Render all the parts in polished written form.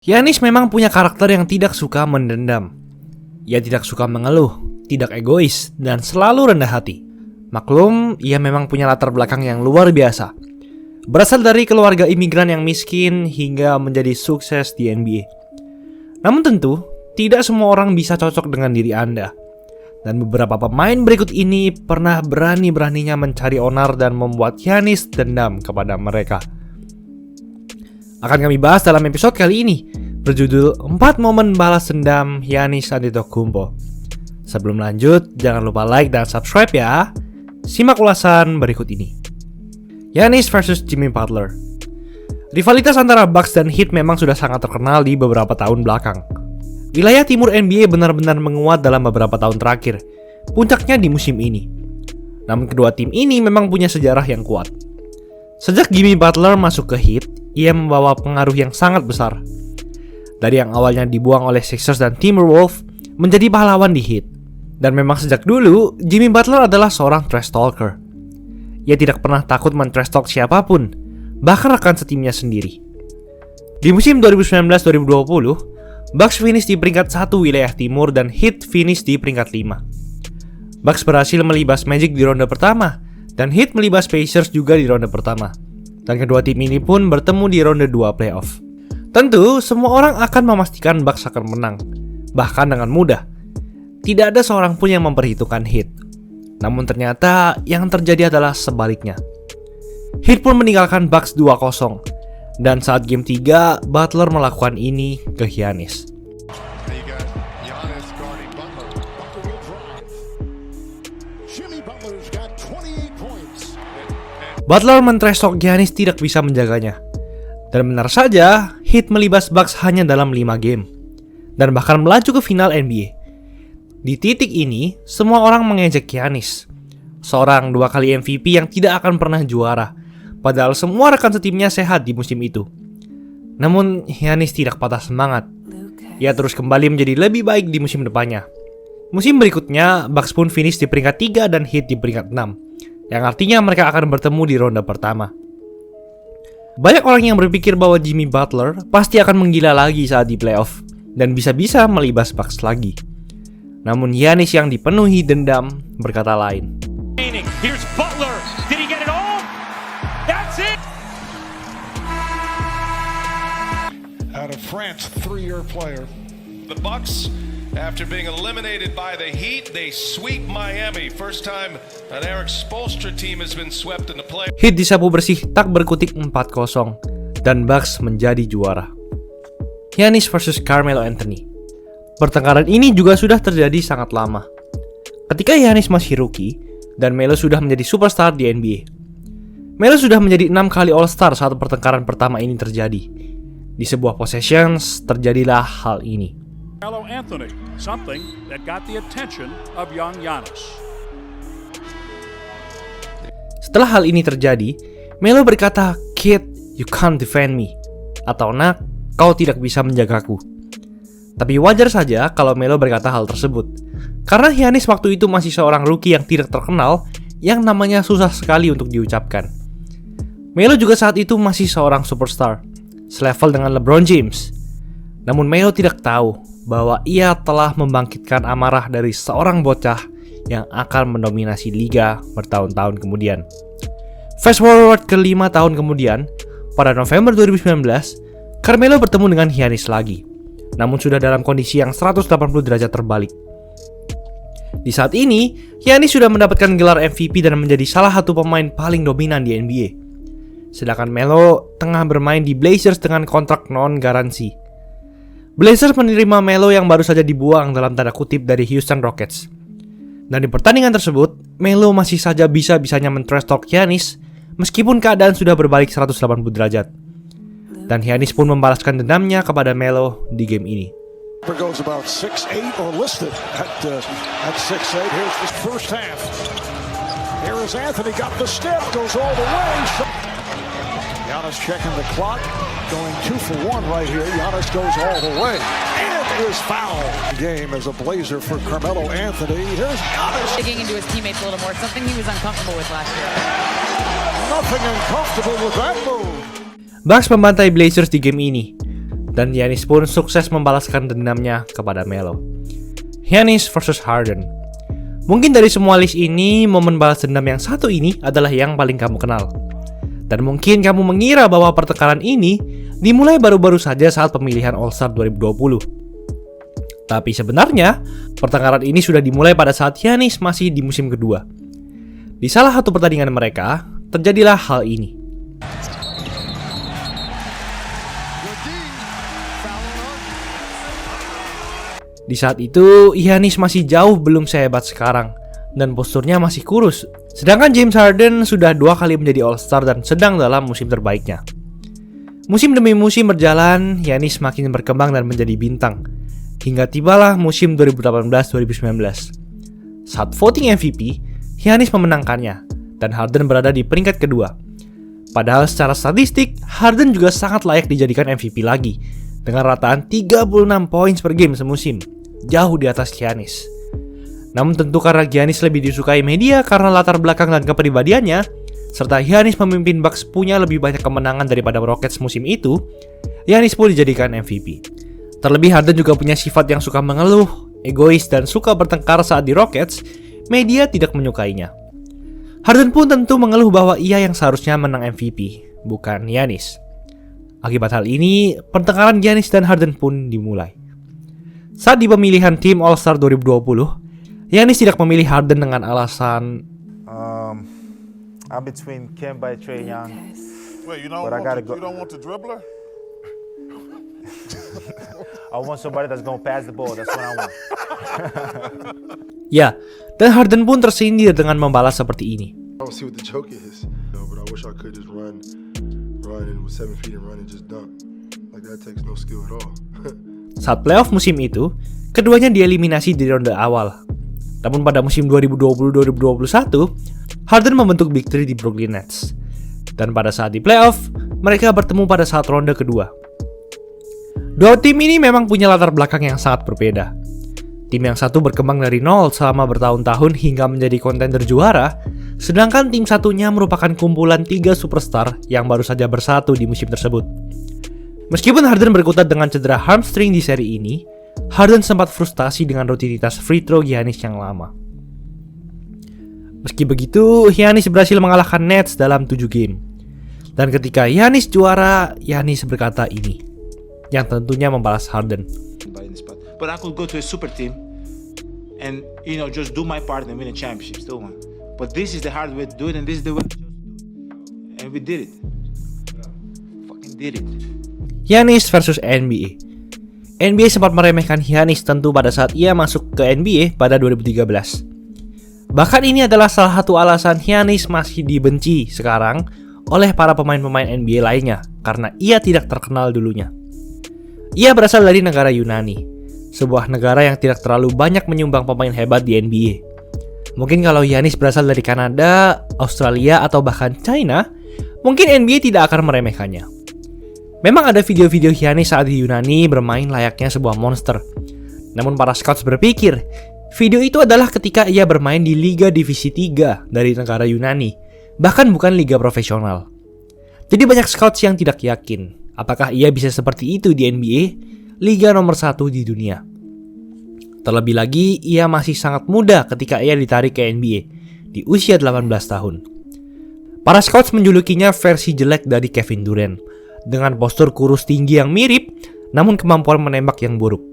Giannis memang punya karakter yang tidak suka mendendam. Ia tidak suka mengeluh, tidak egois, dan selalu rendah hati. Maklum, ia memang punya latar belakang yang luar biasa. Berasal dari keluarga imigran yang miskin hingga menjadi sukses di NBA. Namun tentu, tidak semua orang bisa cocok dengan diri Anda. Dan beberapa pemain berikut ini pernah berani-beraninya mencari onar dan membuat Giannis dendam kepada mereka. Akan kami bahas dalam episode kali ini, berjudul 4 momen balas dendam Giannis Antetokounmpo. Sebelum lanjut, jangan lupa like dan subscribe ya. Simak ulasan berikut ini. Giannis versus Jimmy Butler. Rivalitas antara Bucks dan Heat memang sudah sangat terkenal di beberapa tahun belakang. Wilayah timur NBA benar-benar menguat dalam beberapa tahun terakhir, puncaknya di musim ini. Namun kedua tim ini memang punya sejarah yang kuat. Sejak Jimmy Butler masuk ke Heat, ia membawa pengaruh yang sangat besar. Dari yang awalnya dibuang oleh Sixers dan Timberwolves, menjadi pahlawan di Heat. Dan memang sejak dulu, Jimmy Butler adalah seorang trash talker. Ia tidak pernah takut men-trash talk siapapun, bahkan rekan setimnya sendiri. Di musim 2019-2020, Bucks finish di peringkat 1 wilayah timur dan Heat finish di peringkat 5. Bucks berhasil melibas Magic di ronde pertama, dan Heat melibas Pacers juga di ronde pertama. Dan kedua tim ini pun bertemu di ronde 2 playoff. Tentu, semua orang akan memastikan Bucks akan menang, bahkan dengan mudah. Tidak ada seorang pun yang memperhitungkan Heat. Namun ternyata yang terjadi adalah sebaliknya. Heat pun meninggalkan Bucks 2-0. Dan saat game 3, Butler melakukan ini ke Giannis. Butler men-trash talk Giannis tidak bisa menjaganya. Dan benar saja, Heat melibas Bucks hanya dalam 5 game. Dan bahkan melaju ke final NBA. Di titik ini, semua orang mengejek Giannis. Seorang 2 kali MVP yang tidak akan pernah juara. Padahal semua rekan setimnya sehat di musim itu. Namun, Giannis tidak patah semangat. Ia terus kembali menjadi lebih baik di musim depannya. Musim berikutnya, Bucks pun finish di peringkat 3 dan Heat di peringkat 6. Yang artinya mereka akan bertemu di ronde pertama. Banyak orang yang berpikir bahwa Jimmy Butler pasti akan menggila lagi saat di playoff. Dan bisa-bisa melibas Bucks lagi. Namun Giannis yang dipenuhi dendam berkata lain. Here's Butler. Did he get it all? That's it. Out of France, 3-year player. The Bucks, after being eliminated by the Heat, they sweep Miami. First time an Eric Spoelstra team has been swept in the play. Heat disapu bersih tak berkutik 4-0 dan Bucks menjadi juara. Giannis versus Carmelo Anthony. Pertengkaran ini juga sudah terjadi sangat lama. Ketika Giannis masih rookie dan Melo sudah menjadi superstar di NBA. Melo sudah menjadi 6 kali All-Star saat pertengkaran pertama ini terjadi. Di sebuah possessions terjadilah hal ini. Carmelo Anthony, something that got the attention of young Giannis. Setelah hal ini terjadi, Melo berkata, "Kid, you can't defend me." Atau, "Nak, kau tidak bisa menjagaku." Tapi wajar saja kalau Melo berkata hal tersebut. Karena Giannis waktu itu masih seorang rookie yang tidak terkenal, yang namanya susah sekali untuk diucapkan. Melo juga saat itu masih seorang superstar, selevel dengan LeBron James. Namun Melo tidak tahu bahwa ia telah membangkitkan amarah dari seorang bocah yang akan mendominasi liga bertahun-tahun kemudian. Fast forward ke 5 tahun kemudian, pada November 2019, Carmelo bertemu dengan Giannis lagi. Namun sudah dalam kondisi yang 180 derajat terbalik. Di saat ini, Giannis sudah mendapatkan gelar MVP dan menjadi salah satu pemain paling dominan di NBA. Sedangkan Melo tengah bermain di Blazers dengan kontrak non-garansi. Blazers menerima Melo yang baru saja dibuang dalam tanda kutip dari Houston Rockets. Dan di pertandingan tersebut, Melo masih saja bisa-bisanya men-trash talk Giannis meskipun keadaan sudah berbalik 180 derajat. Dan Giannis pun membalaskan dendamnya kepada Melo di game ini. Goes about 6'8" or listed at 6'8". Here's the first half. Here is Anthony, got the step, goes all the way. Giannis checking the clock, going 2 for 1 right here. Giannis goes all the way. And is fouled. Game as a Blazer for Carmelo Anthony. Here's Giannis. Digging into his teammates a little more, something he was uncomfortable with last year. Nothing uncomfortable with that move. Bucks membantai Blazers di game ini. dan Giannis pun sukses membalaskan dendamnya kepada Melo. Giannis versus Harden. Mungkin dari semua list ini, momen balas dendam yang satu ini adalah yang paling kamu kenal. Dan mungkin kamu mengira bahwa pertengkaran ini dimulai baru-baru saja saat pemilihan All-Star 2020. Tapi sebenarnya, pertengkaran ini sudah dimulai pada saat Giannis masih di musim kedua. Di salah satu pertandingan mereka, terjadilah hal ini. Di saat itu, Giannis masih jauh belum sehebat sekarang, dan posturnya masih kurus. Sedangkan James Harden sudah 2 kali menjadi All-Star dan sedang dalam musim terbaiknya. Musim demi musim berjalan, Giannis makin berkembang dan menjadi bintang. Hingga tibalah musim 2018-2019. Saat voting MVP, Giannis memenangkannya, dan Harden berada di peringkat kedua. Padahal secara statistik, Harden juga sangat layak dijadikan MVP lagi, dengan rataan 36 poin per game semusim, jauh di atas Giannis. Namun tentu karena Giannis lebih disukai media karena latar belakang dan kepribadiannya, serta Giannis memimpin Bucks punya lebih banyak kemenangan daripada Rockets musim itu, Giannis pun dijadikan MVP. Terlebih Harden juga punya sifat yang suka mengeluh, egois, dan suka bertengkar saat di Rockets, media tidak menyukainya. Harden pun tentu mengeluh bahwa ia yang seharusnya menang MVP, bukan Giannis. Akibat hal ini, pertengkaran Giannis dan Harden pun dimulai. Saat di pemilihan tim All-Star 2020, Giannis tidak memilih Harden dengan alasan I'm between Kemba and Trae Young. Wait, you But I gotta go. don't want the dribbler? I want somebody that's gonna pass the ball. That's what I want. Ya, dan Harden pun tersindir dengan membalas seperti ini. I don't see what the joke is. No, but I wish I could just run and with 7 feet and run and just dunk. Like that takes no skill at all. Saat playoff musim itu, keduanya dieliminasi di ronde awal. Namun pada musim 2020-2021, Harden membentuk Big Three di Brooklyn Nets. Dan pada saat di playoff, mereka bertemu pada saat ronde kedua. Dua tim ini memang punya latar belakang yang sangat berbeda. Tim yang satu berkembang dari nol selama bertahun-tahun hingga menjadi kontender juara, sedangkan tim satunya merupakan kumpulan 3 superstar yang baru saja bersatu di musim tersebut. Meskipun Harden berkutat dengan cedera hamstring di seri ini, Harden sempat frustasi dengan rutinitas free throw Giannis yang lama. Meski begitu, Giannis berhasil mengalahkan Nets dalam 7 game. Dan ketika Giannis juara, Giannis berkata ini, yang tentunya membalas Harden. But I could go to a super team and just do my part and win a championship still one. But this is the hard way to do it, and this is the way to do it. And we did it. Fucking did it. Giannis versus NBA. NBA sempat meremehkan Giannis tentu pada saat ia masuk ke NBA pada 2013. Bahkan ini adalah salah satu alasan Giannis masih dibenci sekarang oleh para pemain-pemain NBA lainnya karena ia tidak terkenal dulunya. Ia berasal dari negara Yunani, sebuah negara yang tidak terlalu banyak menyumbang pemain hebat di NBA. Mungkin kalau Giannis berasal dari Kanada, Australia, atau bahkan China, mungkin NBA tidak akan meremehkannya. Memang ada video-video Giannis saat di Yunani bermain layaknya sebuah monster. Namun para scouts berpikir, video itu adalah ketika ia bermain di Liga Divisi 3 dari negara Yunani, bahkan bukan liga profesional. Jadi banyak scouts yang tidak yakin apakah ia bisa seperti itu di NBA, liga nomor 1 di dunia. Terlebih lagi, ia masih sangat muda ketika ia ditarik ke NBA, di usia 18 tahun. Para scouts menjulukinya versi jelek dari Kevin Durant, dengan postur kurus tinggi yang mirip, namun kemampuan menembak yang buruk.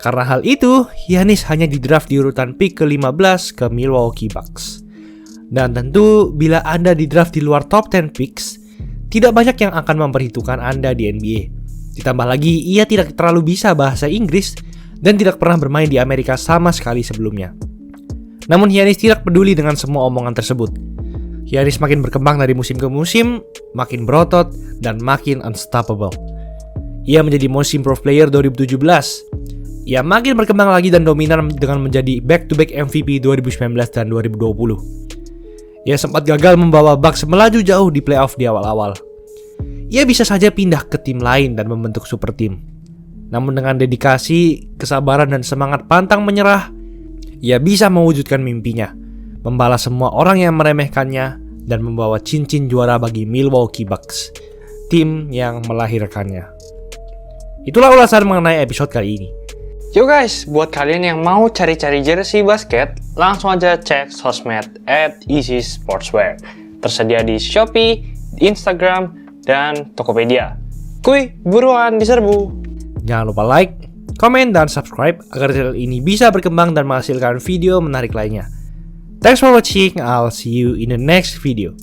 Karena hal itu, Giannis hanya didraft di urutan pick ke-15 ke Milwaukee Bucks. Dan tentu, bila Anda didraft di luar top 10 picks, tidak banyak yang akan memperhitungkan Anda di NBA. Ditambah lagi, ia tidak terlalu bisa bahasa Inggris dan tidak pernah bermain di Amerika sama sekali sebelumnya. Namun Giannis tidak peduli dengan semua omongan tersebut. Giannis makin berkembang dari musim ke musim, makin berotot, dan makin unstoppable. Ia menjadi Most Improved Player 2017. Ia makin berkembang lagi dan dominan dengan menjadi back-to-back MVP 2019 dan 2020. Ia sempat gagal membawa Bucks melaju jauh di playoff di awal-awal. Ia bisa saja pindah ke tim lain dan membentuk super team. Namun dengan dedikasi, kesabaran, dan semangat pantang menyerah, ia bisa mewujudkan mimpinya, membalas semua orang yang meremehkannya, dan membawa cincin juara bagi Milwaukee Bucks, tim yang melahirkannya. Itulah ulasan mengenai episode kali ini. Yo guys, buat kalian yang mau cari-cari jersey basket, langsung aja cek sosmed @easysportswear. Tersedia di Shopee, Instagram, dan Tokopedia. Kuy, buruan diserbu! Jangan lupa like, komen, dan subscribe agar channel ini bisa berkembang dan menghasilkan video menarik lainnya. Thanks for watching, I'll see you in the next video.